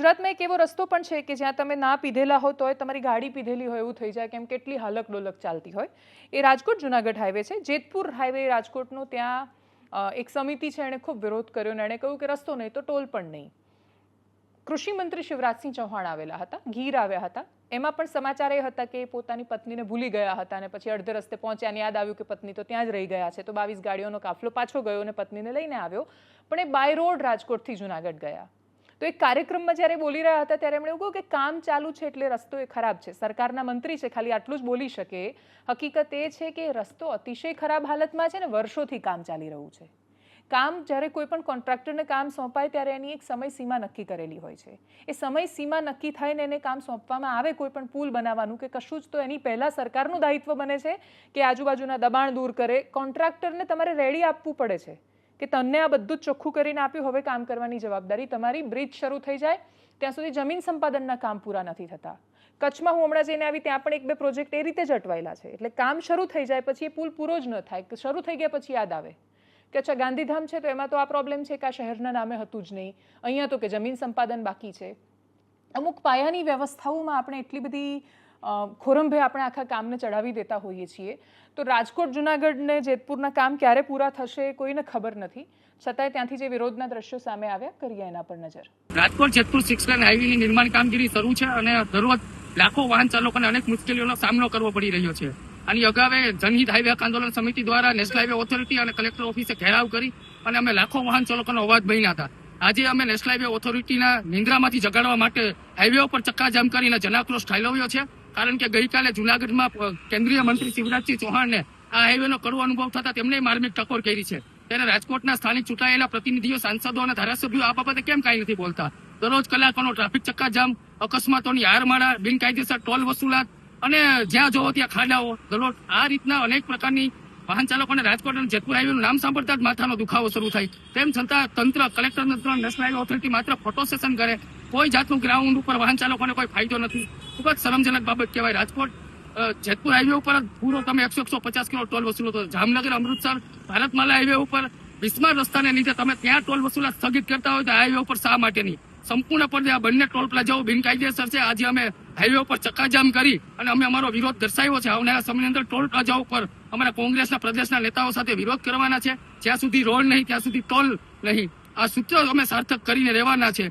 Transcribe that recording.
ગુજરાતમાં એક એવો રસ્તો પણ છે કે જ્યાં તમે ના પીધેલા હો તોય તમારી ગાડી પીધેલી હોય એવું થઈ જાય, કેમ કેટલી હાલક ડોલક ચાલતી હોય. એ રાજકોટ જુનાગઢ હાઈવે છે, જેતપુર હાઈવે રાજકોટનો. ત્યાં એક સમિતિ છે, એણે ખૂબ વિરોધ કર્યો અને એણે કહ્યું કે રસ્તો નહીં તો ટોલ પણ નહીં. કૃષિ મંત્રી શિવરાજસિંહ ચૌહાણ આવેલા હતા, ગીર આવ્યા હતા. એમાં પણ સમાચાર એ હતા કે પોતાની પત્નીને ભૂલી ગયા હતા અને પછી અડધે રસ્તે પહોંચ્યા અને યાદ આવ્યું કે પત્ની તો ત્યાં જ રહી ગયા છે. તો 22 ગાડીઓનો કાફલો પાછો ગયો અને પત્નીને લઈને આવ્યો, પણ એ બાય રોડ રાજકોટથી જુનાગઢ ગયા. તો એક કાર્યક્રમમાં જ્યારે બોલી રહ્યા હતા ત્યારે એમણે એવું કહ્યું કે કામ ચાલુ છે એટલે રસ્તો એ ખરાબ છે. સરકારના મંત્રી છે, ખાલી આટલું જ બોલી શકે. હકીકત એ છે કે રસ્તો અતિશય ખરાબ હાલતમાં છે ને વર્ષોથી કામ ચાલી રહ્યું છે. કામ જ્યારે કોઈ પણ કોન્ટ્રાક્ટરને કામ સોંપાય ત્યારે એની એક સમય સીમા નક્કી કરેલી હોય છે. એ સમય સીમા નક્કી થાય ને એને કામ સોંપવામાં આવે, કોઈ પણ પુલ બનાવવાનું કે કશું જ, તો એની પહેલાં સરકારનું દાયિત્વ બને છે કે આજુબાજુના દબાણ દૂર કરે. કોન્ટ્રાક્ટરને તમારે રેડી આપવું પડે છે કે તમને આ બધું જ ચોખ્ખું કરીને આપ્યું, હવે કામ કરવાની જવાબદારી તમારી. બ્રિજ શરૂ થઈ જાય ત્યાં સુધી જમીન સંપાદનના કામ પૂરા નથી થતા. કચ્છમાં હું હમણાં જઈને આવી, ત્યાં પણ 1-2 પ્રોજેક્ટ એ રીતે જ અટવાયેલા છે. એટલે કામ શરૂ થઈ જાય પછી એ પુલ પૂરો જ ન થાય. શરૂ થઈ ગયા પછી યાદ આવે કે અચ્છા ગાંધીધામ છે તો એમાં તો આ પ્રોબ્લેમ છે કે આ શહેરના નામે હતું જ નહીં, અહીંયા તો કે જમીન સંપાદન બાકી છે. અમુક પાયાની વ્યવસ્થાઓમાં આપણે એટલી બધી ખોરંભે આપણે આખા કામને ચડાવી દેતા હોઈએ છીએ. તો રાજકોટ જુનાગઢ ને જેતપુરના કામ ક્યારે પૂરા થશે કોઈને ખબર નથી. છતાંય ત્યાંથી જે વિરોધના દ્રશ્યો સામે આવ્યા, કરીએ એના પર નજર. રાજકોટ જેતપુર 6 લેન હાઈવેની નિર્માણ કામગીરી શરૂ છે અને દરરોજ લાખો વાહન ચાલકોને અનેક મુશ્કેલીઓનો સામનો કરવો પડી રહ્યો છે. આની અગાઉ જનહિત હાઈવે આંદોલન સમિતિ દ્વારા નેશનલ હાઈવે ઓથોરિટી અને કલેક્ટર ઓફિસે ઘેરાવ કરી અને અમે લાખો વાહન ચાલકોનો અવાજ બન્યા હતા. આજે અમે નેશનલ હાઈવે ઓથોરિટીના નિંદ્રામાંથી જગાડવા માટે હાઈવે ઉપર ચક્કાજામ કરીને જનાક્રોશ ઠાલવ્યો છે. કારણ કે ગઈકાલે જુનાગઢમાં કેન્દ્રીય મંત્રી શિવરાજસિંહ ચૌહાણને આ હાઈવેનો કડવો અનુભવ થતા તેમને માર્મિક ટકોર કરી છે. ત્યારે રાજકોટના સ્થાનિક ચૂંટાયેલા પ્રતિનિધિઓ, સાંસદો અને ધારાસભ્યો આ બાબતે કેમ કાંઈ નથી બોલતા? દરરોજ કલાકોનો ટ્રાફિક ચક્કાજામ, અકસ્માતોની હારમાળા, બિનકાયદેસર ટોલ વસૂલાત અને જ્યાં જોવો ત્યાં ખાડાઓ. દરરોજ આ રીતના અનેક પ્રકારની વાહન ચાલકોને રાજકોટ અને જેતપુર હાઈવેનું નામ સાંભળતા જ માથાનો દુખાવો શરૂ થાય. તેમ છતાં તંત્ર, કલેક્ટર તંત્ર, નેશનલ હાઈવે ઓથોરિટી માત્ર ફોટો સેશન કરે, કોઈ જાતનું ગ્રાઉન્ડ ઉપર વાહન ચાલકોને કોઈ ફાયદો નથી. ખૂબ જ શરમજનક બાબત કહેવાય. રાજકોટ જેતપુર હાઈવે ઉપર પૂરો તમે 100-150 કિલો ટોલ વસૂલો તો જામનગર અમૃતસર ભારતમાલા હાઈવે ઉપર બિસ્માર રસ્તાને લીધે તમે ત્યાં ટોલ વસૂલાત સ્થગિત કરતા હોય તો આ હાઈવે ઉપર શા માટે નહીં? સંપૂર્ણપણે આ બંને ટોલ પ્લાઝાઓ બિનકાયદેસર છે. આજે અમે હાઈવે ઉપર ચક્કાજામ કરી અને અમે અમારો વિરોધ દર્શાવ્યો છે. આવનારા સમયની અંદર ટોલ પ્લાઝા ઉપર અમારા કોંગ્રેસના પ્રદેશના નેતાઓ સાથે વિરોધ કરવાના છે. જ્યાં સુધી રોડ નહીં ત્યાં સુધી ટોલ નહીં. આ સૂત્ર અમે સાર્થક કરીને રહેવાના છે.